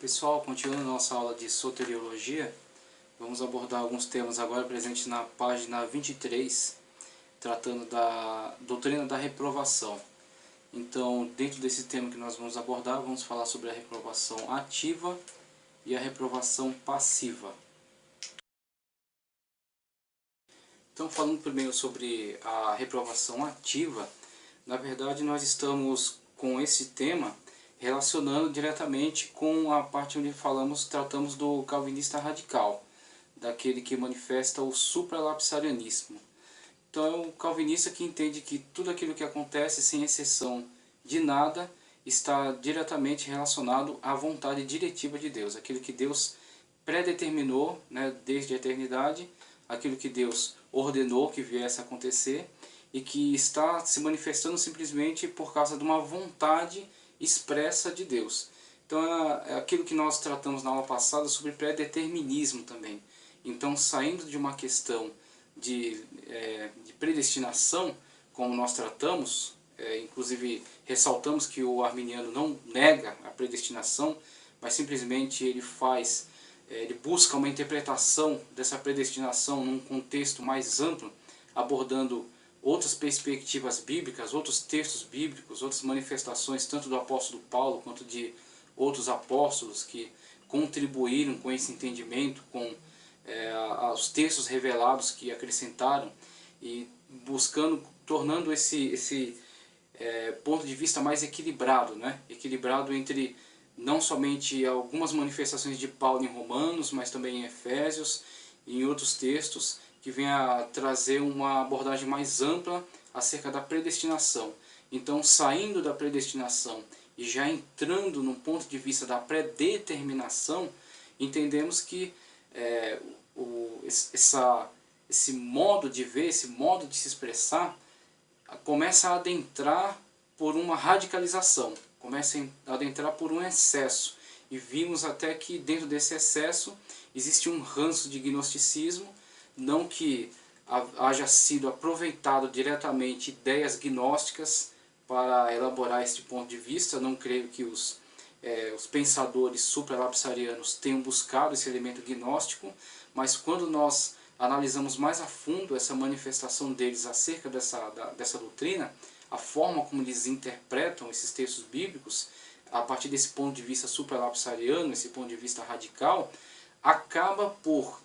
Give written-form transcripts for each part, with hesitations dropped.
Pessoal, continuando nossa aula de soteriologia, vamos abordar alguns temas agora presentes na página 23, tratando da doutrina da reprovação. Então, dentro desse tema que nós vamos abordar, vamos falar sobre a reprovação ativa e a reprovação passiva. Então, falando primeiro sobre a reprovação ativa, na verdade nós estamos com esse tema relacionando diretamente com a parte onde tratamos do calvinista radical, daquele que manifesta o supralapsarianismo. Então é o calvinista que entende que tudo aquilo que acontece, sem exceção de nada, está diretamente relacionado à vontade diretiva de Deus, aquilo que Deus predeterminou, né, desde a eternidade, aquilo que Deus ordenou que viesse a acontecer e que está se manifestando simplesmente por causa de uma vontade expressa de Deus. Então é aquilo que nós tratamos na aula passada sobre predeterminismo também. Então, saindo de uma questão de predestinação, como nós tratamos, inclusive ressaltamos que o arminiano não nega a predestinação, mas simplesmente ele busca uma interpretação dessa predestinação num contexto mais amplo, abordando outras perspectivas bíblicas, outros textos bíblicos, outras manifestações, tanto do apóstolo Paulo quanto de outros apóstolos que contribuíram com esse entendimento, com os textos revelados que acrescentaram e tornando esse ponto de vista mais equilibrado, né? Equilibrado entre não somente algumas manifestações de Paulo em Romanos, mas também em Efésios e em outros textos, que vem a trazer uma abordagem mais ampla acerca da predestinação. Então, saindo da predestinação e já entrando no ponto de vista da predeterminação, entendemos que esse modo de ver, esse modo de se expressar, começa a adentrar por uma radicalização, começa a adentrar por um excesso. E vimos até que dentro desse excesso existe um ranço de gnosticismo, não que haja sido aproveitado diretamente ideias gnósticas para elaborar este ponto de vista. Não creio que os pensadores supralapsarianos tenham buscado esse elemento gnóstico, mas quando nós analisamos mais a fundo essa manifestação deles acerca dessa doutrina, a forma como eles interpretam esses textos bíblicos, a partir desse ponto de vista supralapsariano, esse ponto de vista radical, acaba por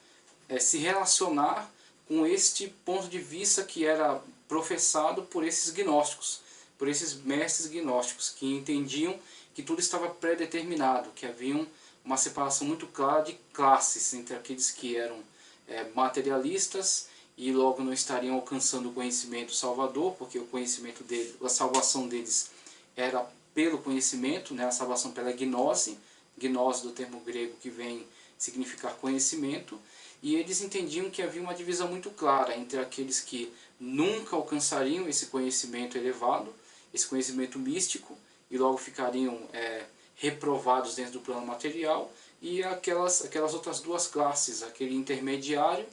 se relacionar com este ponto de vista que era professado por esses gnósticos, por esses mestres gnósticos, que entendiam que tudo estava predeterminado, que havia uma separação muito clara de classes entre aqueles que eram materialistas e logo não estariam alcançando o conhecimento salvador, porque o conhecimento deles, a salvação deles era pelo conhecimento, né, a salvação pela gnose do termo grego que vem significar conhecimento, e eles entendiam que havia uma divisão muito clara entre aqueles que nunca alcançariam esse conhecimento elevado, esse conhecimento místico, e logo ficariam reprovados dentro do plano material, e aquelas outras duas classes, aquele intermediário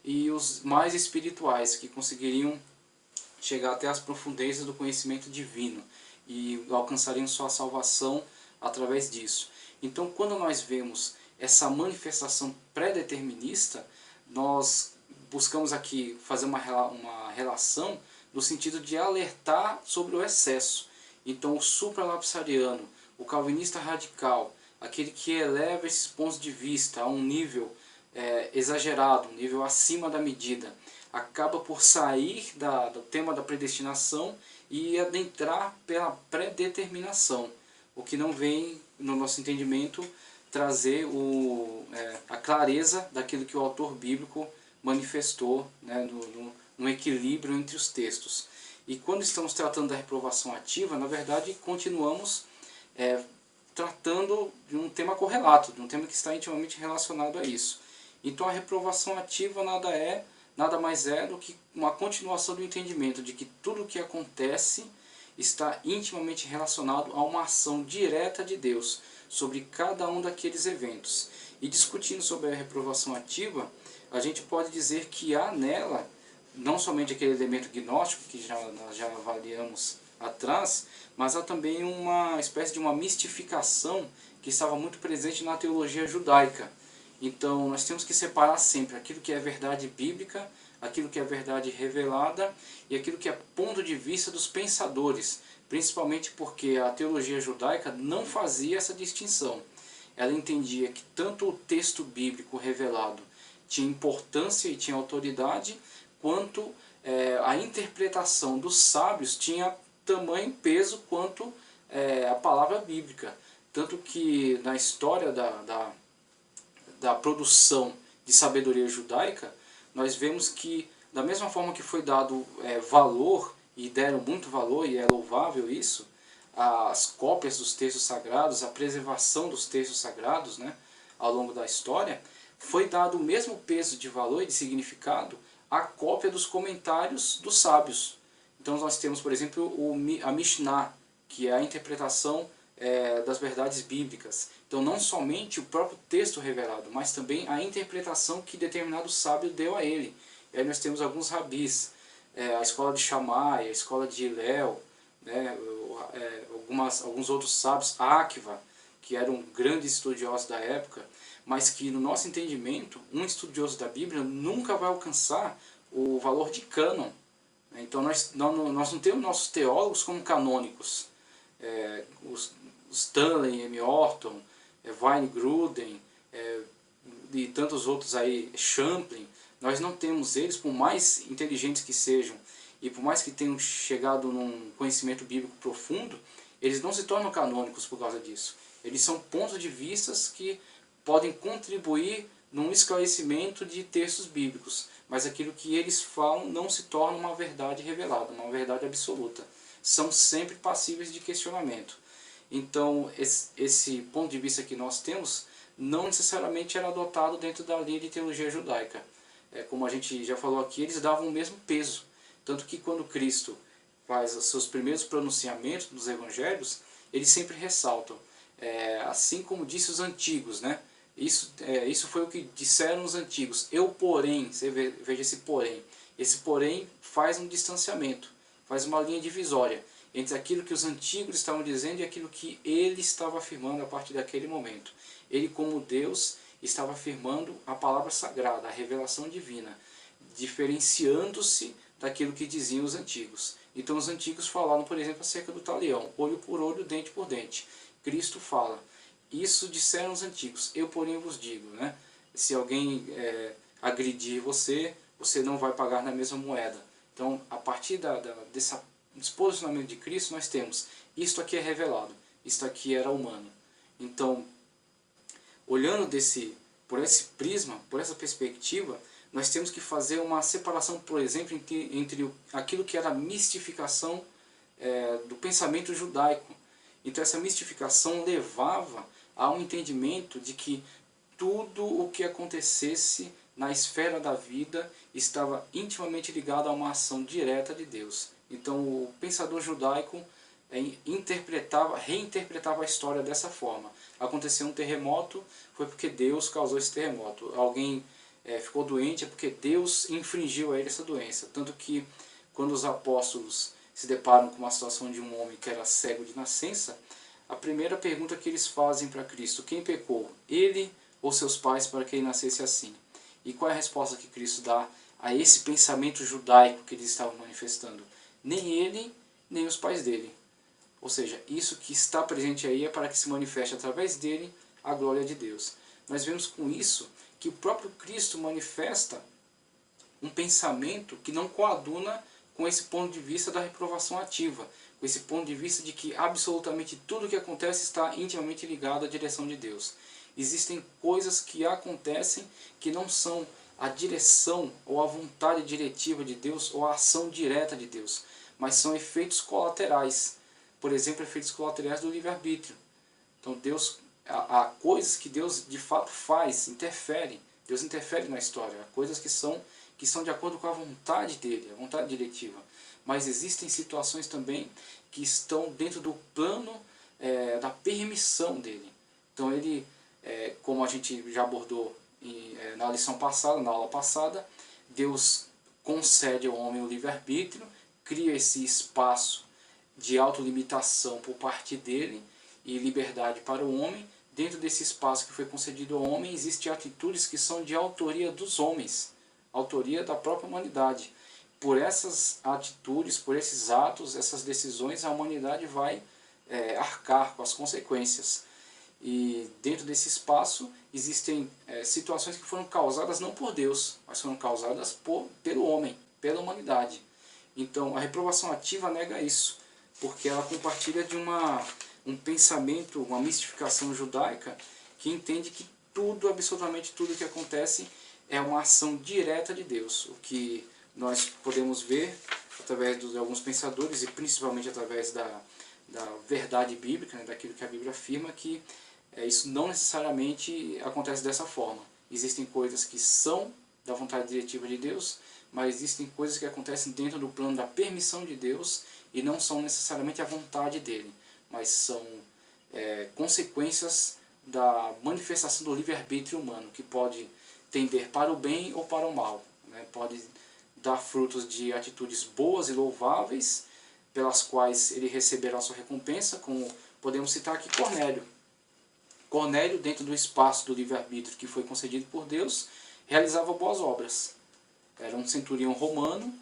e os mais espirituais, que conseguiriam chegar até as profundezas do conhecimento divino e alcançariam sua salvação através disso. Então, quando nós vemos essa manifestação pré-determinista, nós buscamos aqui fazer uma relação no sentido de alertar sobre o excesso. Então, o supralapsariano, o calvinista radical, aquele que eleva esses pontos de vista a um nível exagerado, um nível acima da medida, acaba por sair do tema da predestinação e adentrar pela predeterminação, o que não vem, no nosso entendimento, trazer a clareza daquilo que o autor bíblico manifestou, né, no equilíbrio entre os textos. E quando estamos tratando da reprovação ativa, na verdade continuamos tratando de um tema correlato, de um tema que está intimamente relacionado a isso. Então a reprovação ativa nada mais é do que uma continuação do entendimento de que tudo o que acontece está intimamente relacionado a uma ação direta de Deus sobre cada um daqueles eventos. E discutindo sobre a reprovação ativa, a gente pode dizer que há nela não somente aquele elemento gnóstico que nós já avaliamos atrás, mas há também uma espécie de uma mistificação que estava muito presente na teologia judaica. Então nós temos que separar sempre aquilo que é verdade bíblica, aquilo que é verdade revelada e aquilo que é ponto de vista dos pensadores, principalmente porque a teologia judaica não fazia essa distinção. Ela entendia que tanto o texto bíblico revelado tinha importância e tinha autoridade, quanto a interpretação dos sábios tinha tamanho peso quanto a palavra bíblica. Tanto que na história da produção de sabedoria judaica, nós vemos que da mesma forma que foi dado valor, e deram muito valor, e é louvável isso, as cópias dos textos sagrados, a preservação dos textos sagrados, né, ao longo da história, foi dado o mesmo peso de valor e de significado à cópia dos comentários dos sábios. Então nós temos, por exemplo, a Mishnah, que é a interpretação das verdades bíblicas. Então não somente o próprio texto revelado, mas também a interpretação que determinado sábio deu a ele. E aí nós temos alguns rabis, a escola de Shammai, a escola de Hillel, né, alguns outros sábios, Akiva, que eram grandes estudiosos da época, mas que no nosso entendimento, um estudioso da Bíblia nunca vai alcançar o valor de cânon. Então nós não temos nossos teólogos como canônicos. Os Stanley, M. Orton, Wayne Grudem e tantos outros aí, Champlin, nós não temos eles, por mais inteligentes que sejam e por mais que tenham chegado num conhecimento bíblico profundo, eles não se tornam canônicos por causa disso. Eles são pontos de vista que podem contribuir num esclarecimento de textos bíblicos, mas aquilo que eles falam não se torna uma verdade revelada, uma verdade absoluta. São sempre passíveis de questionamento. Então, esse ponto de vista que nós temos não necessariamente era adotado dentro da linha de teologia judaica. Como a gente já falou aqui, eles davam o mesmo peso. Tanto que quando Cristo faz os seus primeiros pronunciamentos nos evangelhos, eles sempre ressaltam, assim como disse os antigos, né? Isso foi o que disseram os antigos. Eu, porém, você veja esse porém. Esse porém faz um distanciamento, faz uma linha divisória entre aquilo que os antigos estavam dizendo e aquilo que ele estava afirmando a partir daquele momento. Ele, como Deus, estava afirmando a palavra sagrada, a revelação divina, diferenciando-se daquilo que diziam os antigos. Então os antigos falaram, por exemplo, acerca do talião, olho por olho, dente por dente. Cristo fala, isso disseram os antigos, eu porém vos digo, né? Se alguém agredir você, você não vai pagar na mesma moeda. Então, a partir desse posicionamento de Cristo, nós temos, isto aqui é revelado, isto aqui era humano. Então, olhando por esse prisma, por essa perspectiva, nós temos que fazer uma separação, por exemplo, entre aquilo que era a mistificação do pensamento judaico. Então essa mistificação levava a um entendimento de que tudo o que acontecesse na esfera da vida estava intimamente ligado a uma ação direta de Deus. Então o pensador judaico reinterpretava a história dessa forma. Aconteceu um terremoto, foi porque Deus causou esse terremoto. Alguém ficou doente, é porque Deus infringiu a ele essa doença. Tanto que quando os apóstolos se deparam com uma situação de um homem que era cego de nascença, a primeira pergunta que eles fazem para Cristo: quem pecou? Ele ou seus pais para que ele nascesse assim? E qual é a resposta que Cristo dá a esse pensamento judaico que eles estavam manifestando? Nem ele, nem os pais dele. Ou seja, isso que está presente aí é para que se manifeste através dele a glória de Deus. Nós vemos com isso que o próprio Cristo manifesta um pensamento que não coaduna com esse ponto de vista da reprovação ativa, com esse ponto de vista de que absolutamente tudo o que acontece está intimamente ligado à direção de Deus. Existem coisas que acontecem que não são a direção ou a vontade diretiva de Deus ou a ação direta de Deus, mas são efeitos colaterais. Por exemplo, efeitos colaterais do livre-arbítrio. Então há coisas que Deus de fato faz, interfere. Deus interfere na história. Há coisas que são de acordo com a vontade dele, a vontade diretiva. Mas existem situações também que estão dentro do plano da permissão dele. Então ele, como a gente já abordou na lição passada, na aula passada, Deus concede ao homem o livre-arbítrio, cria esse espaço de autolimitação por parte dele e liberdade para o homem. dentro desse espaço que foi concedido ao homem, existem atitudes que são de autoria dos homens, autoria da própria humanidade. Por essas atitudes, por esses atos, essas decisões, a humanidade vai arcar com as consequências. E dentro desse espaço existem situações que foram causadas não por Deus, mas foram causadas pelo homem, pela humanidade. Então a reprovação ativa nega isso, porque ela compartilha de um pensamento, uma mistificação judaica que entende que tudo, absolutamente tudo que acontece é uma ação direta de Deus. O que nós podemos ver através de alguns pensadores e principalmente através da verdade bíblica, né, daquilo que a Bíblia afirma, que isso não necessariamente acontece dessa forma. Existem coisas que são da vontade diretiva de Deus, mas existem coisas que acontecem dentro do plano da permissão de Deus e não são necessariamente a vontade dele, mas são consequências da manifestação do livre-arbítrio humano, que pode tender para o bem ou para o mal, né? Pode dar frutos de atitudes boas e louváveis, pelas quais ele receberá a sua recompensa, como podemos citar aqui Cornélio. Cornélio, dentro do espaço do livre-arbítrio que foi concedido por Deus, realizava boas obras. Era um centurião romano,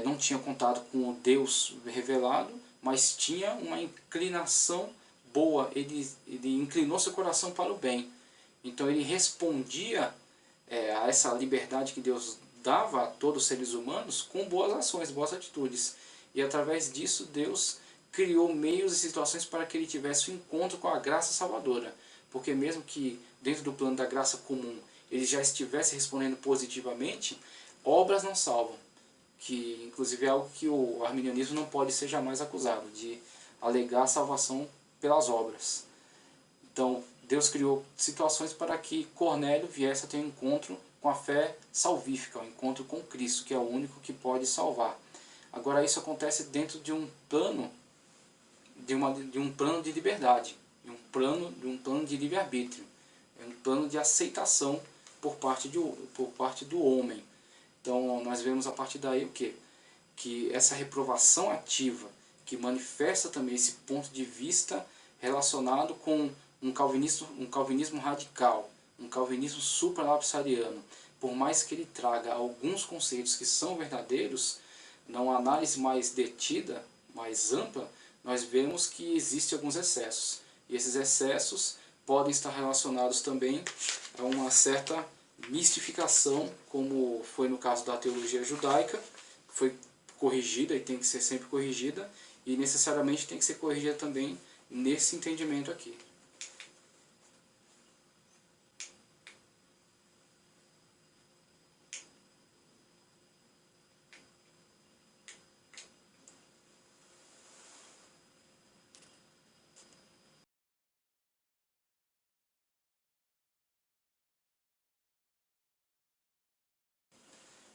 não tinha contato com o Deus revelado, mas tinha uma inclinação boa, ele inclinou seu coração para o bem. Então ele respondia a essa liberdade que Deus dava a todos os seres humanos com boas ações, boas atitudes. E através disso Deus criou meios e situações para que ele tivesse um encontro com a graça salvadora. Porque mesmo que dentro do plano da graça comum ele já estivesse respondendo positivamente, obras não salvam. Que inclusive é algo que o arminianismo não pode ser jamais acusado, de alegar a salvação pelas obras. Então Deus criou situações para que Cornélio viesse a ter um encontro com a fé salvífica, um encontro com Cristo, que é o único que pode salvar. Agora isso acontece dentro de um plano de um plano de liberdade, de um plano de livre-arbítrio, é um plano de aceitação por parte do homem. Então nós vemos a partir daí o quê? Que essa reprovação ativa, que manifesta também esse ponto de vista relacionado com um calvinismo radical, um calvinismo supralapsariano, por mais que ele traga alguns conceitos que são verdadeiros, numa análise mais detida, mais ampla, nós vemos que existem alguns excessos. E esses excessos podem estar relacionados também a uma certa mistificação, como foi no caso da teologia judaica, que foi corrigida e tem que ser sempre corrigida, e necessariamente tem que ser corrigida também nesse entendimento aqui.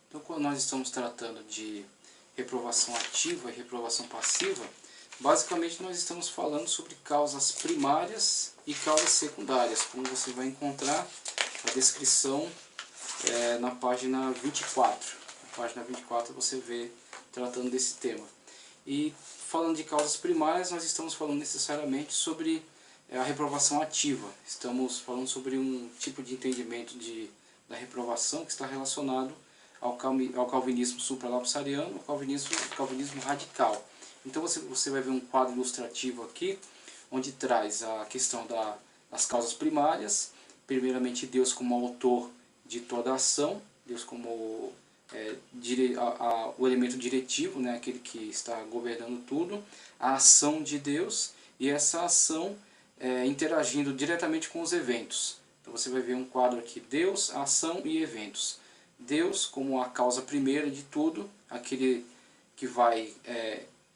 Então, quando nós estamos tratando de reprovação ativa e reprovação passiva, basicamente nós estamos falando sobre causas primárias e causas secundárias, como você vai encontrar a descrição na página 24. Na página 24 você vê tratando desse tema. E falando de causas primárias, nós estamos falando necessariamente sobre a reprovação ativa. Estamos falando sobre um tipo de entendimento da reprovação que está relacionado ao calvinismo supralapsariano, ao calvinismo radical. Então você vai ver um quadro ilustrativo aqui, onde traz a questão das causas primárias, primeiramente Deus como autor de toda a ação, Deus como o elemento diretivo, né, aquele que está governando tudo, a ação de Deus e essa ação interagindo diretamente com os eventos. Então você vai ver um quadro aqui, Deus, ação e eventos. Deus como a causa primeira de tudo, aquele que vai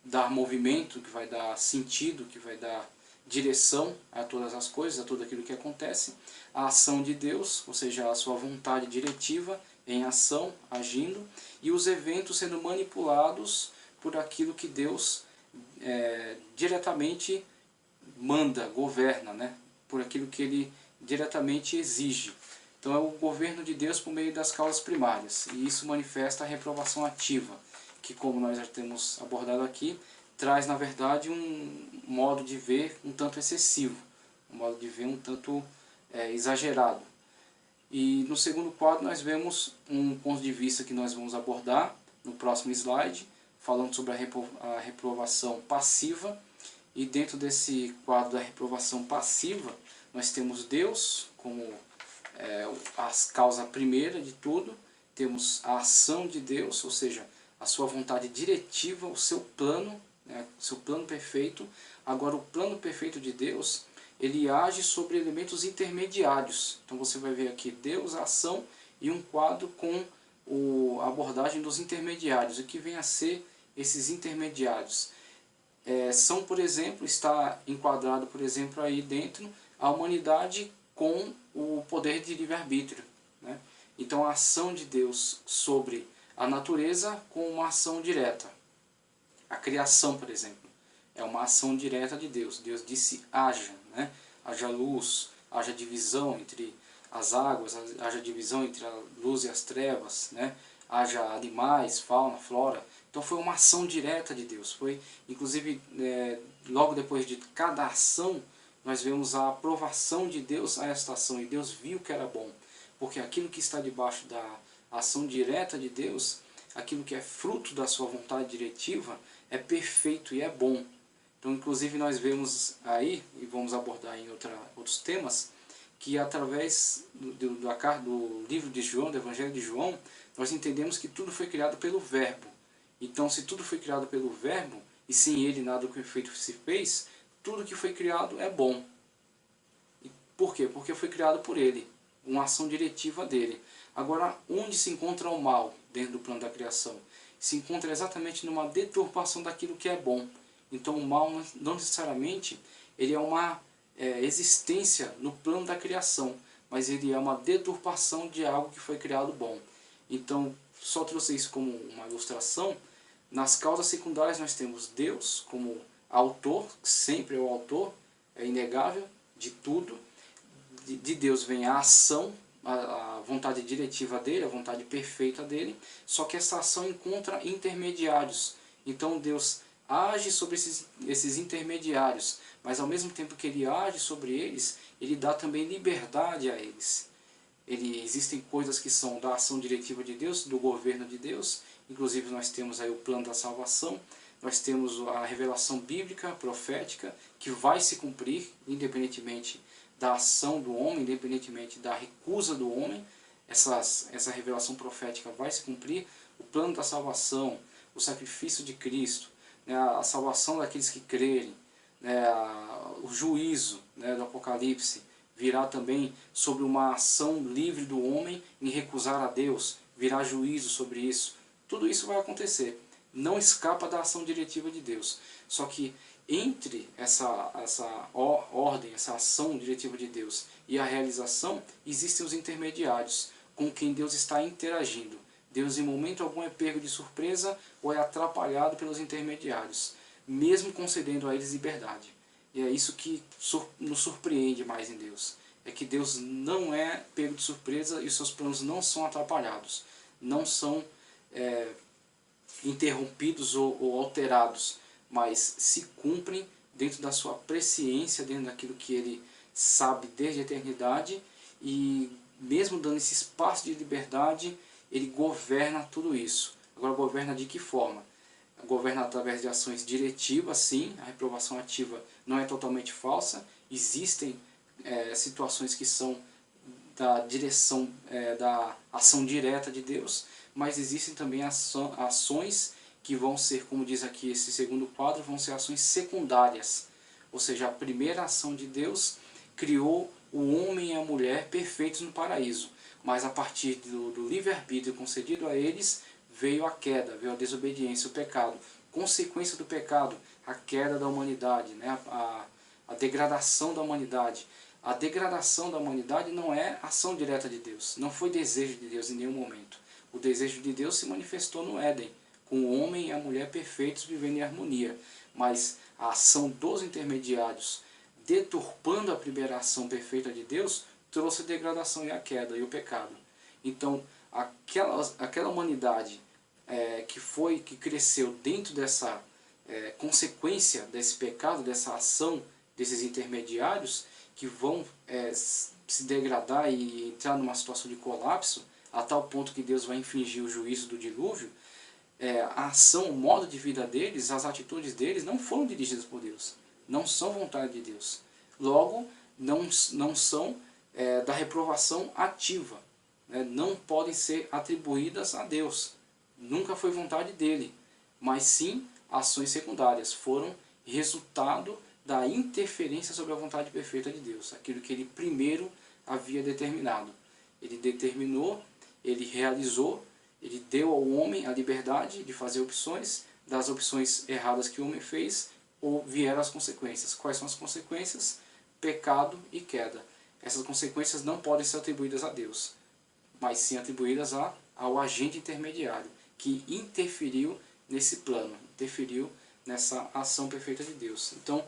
dar movimento, que vai dar sentido, que vai dar direção a todas as coisas, a tudo aquilo que acontece. A ação de Deus, ou seja, a sua vontade diretiva em ação, agindo, e os eventos sendo manipulados por aquilo que Deus diretamente manda, governa, né? Por aquilo que Ele diretamente exige. Então é o governo de Deus por meio das causas primárias, e isso manifesta a reprovação ativa, que como nós já temos abordado aqui, traz na verdade um modo de ver um tanto excessivo, um modo de ver um tanto exagerado. E no segundo quadro nós vemos um ponto de vista que nós vamos abordar no próximo slide, falando sobre a reprovação passiva. E dentro desse quadro da reprovação passiva, nós temos Deus como a causa primeira de tudo, temos a ação de Deus, ou seja, a sua vontade diretiva, o seu plano, né, o seu plano perfeito. Agora, o plano perfeito de Deus, ele age sobre elementos intermediários. Então você vai ver aqui Deus, a ação, e um quadro com a abordagem dos intermediários. O que vem a ser esses intermediários? São, por exemplo, está enquadrado, por exemplo, aí dentro a humanidade com o poder de livre-arbítrio, né? Então a ação de Deus sobre a natureza com uma ação direta. A criação, por exemplo, é uma ação direta de Deus. Deus disse haja, né? Haja luz, haja divisão entre as águas, haja divisão entre a luz e as trevas, né? Haja animais, fauna, flora. Então foi uma ação direta de Deus. Foi, inclusive, logo depois de cada ação, nós vemos a aprovação de Deus a esta ação. E Deus viu que era bom. Porque aquilo que está debaixo da ação direta de Deus, aquilo que é fruto da sua vontade diretiva, é perfeito e é bom. Então, inclusive, nós vemos aí, e vamos abordar em outros temas, que através do livro de João, do Evangelho de João, nós entendemos que tudo foi criado pelo Verbo. Então, se tudo foi criado pelo Verbo, e sem ele nada do que foi feito se fez, tudo que foi criado é bom. E por quê? Porque foi criado por ele, uma ação diretiva dele. Agora, onde se encontra o mal dentro do plano da criação? Se encontra exatamente numa deturpação daquilo que é bom. Então, o mal não necessariamente ele é uma existência no plano da criação, mas ele é uma deturpação de algo que foi criado bom. Então, só trouxe isso como uma ilustração. Nas causas secundárias nós temos Deus como autor, sempre é o autor, é inegável de tudo. De Deus vem a ação, a vontade diretiva dele, a vontade perfeita dele, só que essa ação encontra intermediários. Então Deus age sobre esses intermediários, mas ao mesmo tempo que ele age sobre eles, ele dá também liberdade a eles. Existem coisas que são da ação diretiva de Deus, do governo de Deus, inclusive nós temos aí o plano da salvação, nós temos a revelação bíblica, profética, que vai se cumprir, independentemente da ação do homem, independentemente da recusa do homem, essa revelação profética vai se cumprir, o plano da salvação, o sacrifício de Cristo, né, a salvação daqueles que crerem, né, o juízo, né, do Apocalipse, virá também sobre uma ação livre do homem em recusar a Deus, virá juízo sobre isso. Tudo isso vai acontecer. Não escapa da ação diretiva de Deus. Só que entre essa ordem, essa ação diretiva de Deus e a realização, existem os intermediários com quem Deus está interagindo. Deus em momento algum é pego de surpresa ou é atrapalhado pelos intermediários, mesmo concedendo a eles liberdade. E é isso que nos surpreende mais em Deus. É que Deus não é pego de surpresa e os seus planos não são atrapalhados. Não são interrompidos ou alterados, mas se cumprem dentro da sua presciência, dentro daquilo que ele sabe desde a eternidade. E mesmo dando esse espaço de liberdade, ele governa tudo isso. Agora, governa de que forma? Governa através de ações diretivas, sim. A reprovação ativa não é totalmente falsa. Existem situações que são da direção, da ação direta de Deus, mas existem também ações que vão ser, como diz aqui esse segundo quadro, vão ser ações secundárias. Ou seja, a primeira ação de Deus criou o homem e a mulher perfeitos no paraíso, mas a partir do livre-arbítrio concedido a eles, veio a queda, veio a desobediência, o pecado. Consequência do pecado, a queda da humanidade, né? a degradação da humanidade. A degradação da humanidade não é ação direta de Deus, não foi desejo de Deus em nenhum momento. O desejo de Deus se manifestou no Éden, com o homem e a mulher perfeitos vivendo em harmonia. Mas a ação dos intermediários, deturpando a primeira ação perfeita de Deus, trouxe a degradação e a queda e o pecado. Então, aquela humanidade que cresceu dentro dessa consequência desse pecado, dessa ação desses intermediários, que vão se degradar e entrar numa situação de colapso, a tal ponto que Deus vai infligir o juízo do dilúvio, a ação, o modo de vida deles, as atitudes deles não foram dirigidas por Deus, não são vontade de Deus. Logo, não são da reprovação ativa, né? Não podem ser atribuídas a Deus, nunca foi vontade dele, mas sim ações secundárias, foram resultado da interferência sobre a vontade perfeita de Deus, aquilo que ele primeiro havia determinado. Ele determinou, ele realizou, ele deu ao homem a liberdade de fazer opções, das opções erradas que o homem fez, ou vieram as consequências. Quais são as consequências? Pecado e queda. Essas consequências não podem ser atribuídas a Deus, mas sim atribuídas ao agente intermediário, que interferiu nesse plano, interferiu nessa ação perfeita de Deus. Então,